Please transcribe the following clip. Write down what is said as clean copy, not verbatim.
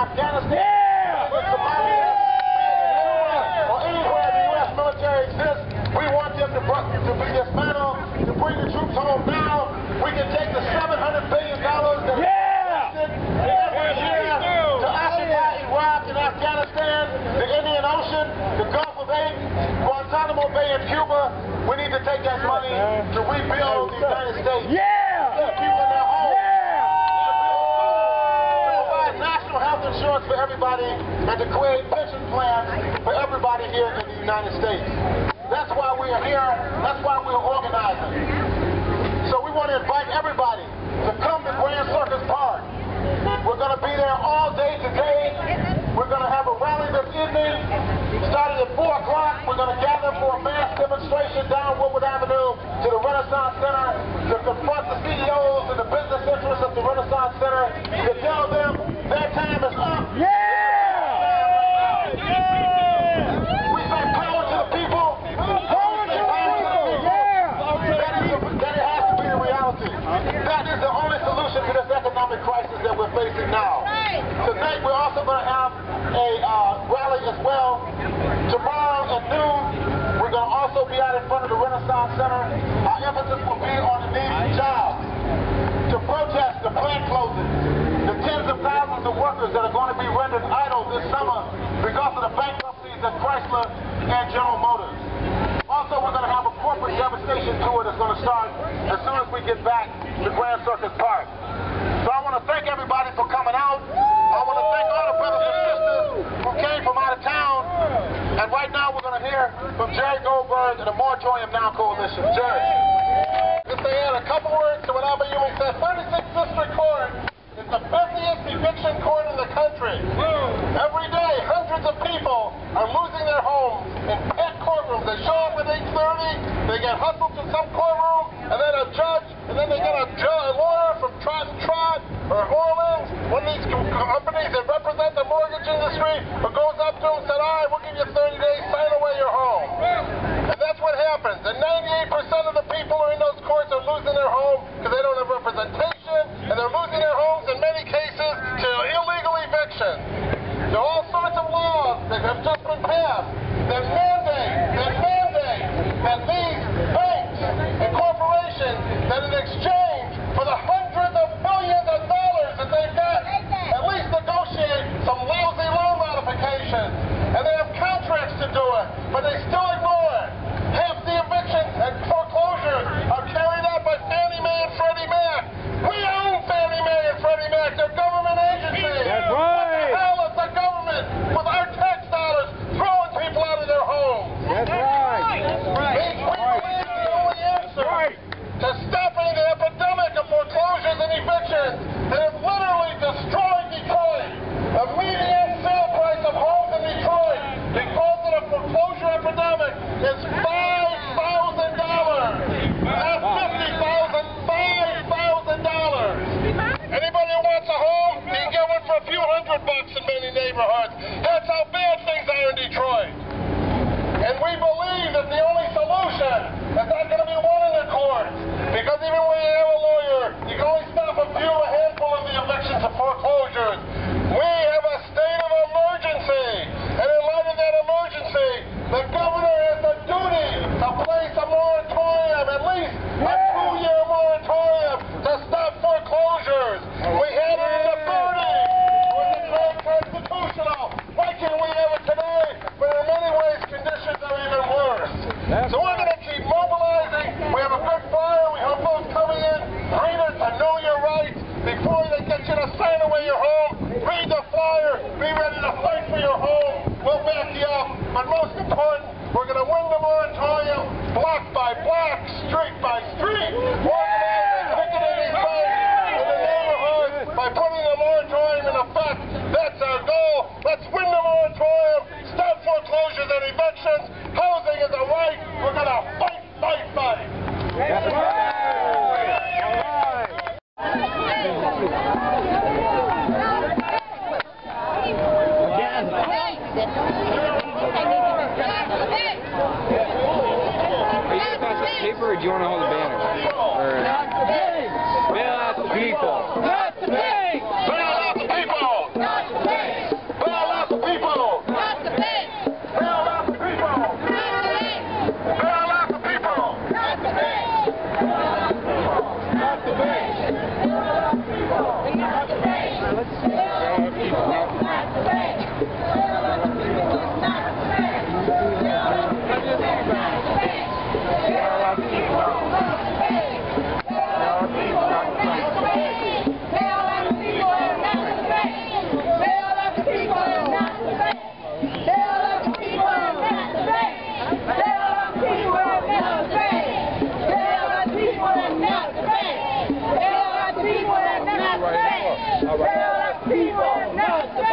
Afghanistan, Yeah! or anywhere the U.S. military exists, we want them to be dismantled, to bring the troops home now. We can take the $700 billion that Yeah! every year to occupy Iraq and Afghanistan, the Indian Ocean, the Gulf of Aden, Guantanamo Bay in Cuba. We need to take that money to rebuild the United States. Yeah! Put people in their homes. Yeah! To provide national health insurance for everybody and to create pension plans for everybody here in the United States. That's why we are here. That's why we are organizing. So we want to invite everybody to come to Grand Circus Park. We're going to be there all day today. We're going to have a rally this evening. Starting at 4 o'clock, we're going to gather for a mass demonstration down Woodward Avenue to the Renaissance Center to confront the CEOs and the business interests of the Renaissance Center to tell them their time is up. Yeah! We say power to the people. Power to the people! Yeah! That it has to be the reality. That is the only solution to this economic crisis that we're facing now. Tonight we're also going to have a rally as well. Tomorrow at noon, we're going to also be out in front of the Renaissance Center. Our emphasis will be on the need for jobs, to protest the plant closings, the tens of thousands of workers that are going to be rendered idle this summer because of the bankruptcies at Chrysler and General Motors. Also, we're going to have a corporate devastation tour that's going to start as soon as we get back to Grand Circus Park. So I want to thank everybody for coming out. I want to thank all the brothers and sisters who came from out of town. And right now we're going to hear from Jerry Goldberg and the Moratorium Now Coalition. Jerry. Just to add a couple words to what Alba Ewing said. 36th District Court is the busiest eviction court in the country. Every day, hundreds of people are losing their homes in packed courtrooms. They show up at 8:30, they get hustled to some courtroom, and then a judge, and then they get a lawyer from Trot and Trot or Orleans, one of these companies that represent the mortgage industry, who goes up to them and said, all right, we'll give you 30 days, sign away your home. And that's what happens. And 98% of the people who are in those courts are losing their home because they don't have representation, and they're losing their homes in many cases to illegal eviction. There are all sorts of laws that have just been passed that mandate that these banks and corporations, that in exchange for the hundreds of billions of dollars that they've got, at least negotiate some lousy loan modifications. And they have contracts to do it, but they still ignore it. Half the evictions and foreclosures are carried out by Fannie Mae and Freddie Mac. We own Fannie Mae and Freddie Mac. They're government agencies. That's right. What the hell is the government with our tax dollars throwing people out of their homes? That's right. That's right. We believe the only answer to stopping the epidemic of foreclosures and evictions that have literally destroyed Detroit. The median sale price of homes in Detroit because of the foreclosure epidemic is $5,000. Not $50,000, $5,000. Anybody who wants a home, you can get one for a few $100 in many neighborhoods. That's how bad things are in Detroit. And we believe that the only solution is not going to be won in the courts. Because even when you have a lawyer, you can only stop a handful of the evictions and foreclosures. We have a state of emergency. And in light of that emergency, the governor has the duty to place a moratorium, at least a 2-year moratorium, to stop foreclosures. We had it in the 30s. It was declared constitutional. Why can't we have it today? But in many ways, conditions are even worse. So we're going to keep mobilizing. We have a good flyer. We hope those coming in read it to know your rights before they get you to sign away your home. Read the flyer. Be ready to fight for your home. We'll back you up. But most important, we're going to win the moratorium block by block, street by street. Organizing, picketing these sites in the neighborhood by putting the moratorium in effect. That's our goal. Let's win the moratorium. Stop foreclosures and evictions. Housing is a right. We're going to fight, fight, fight. That's right. Are you going to pass the paper or do you want to hold the banner? Or... Not the bank! Bail out the people! Not the bank! Bail out the people! Not the bank! people, not the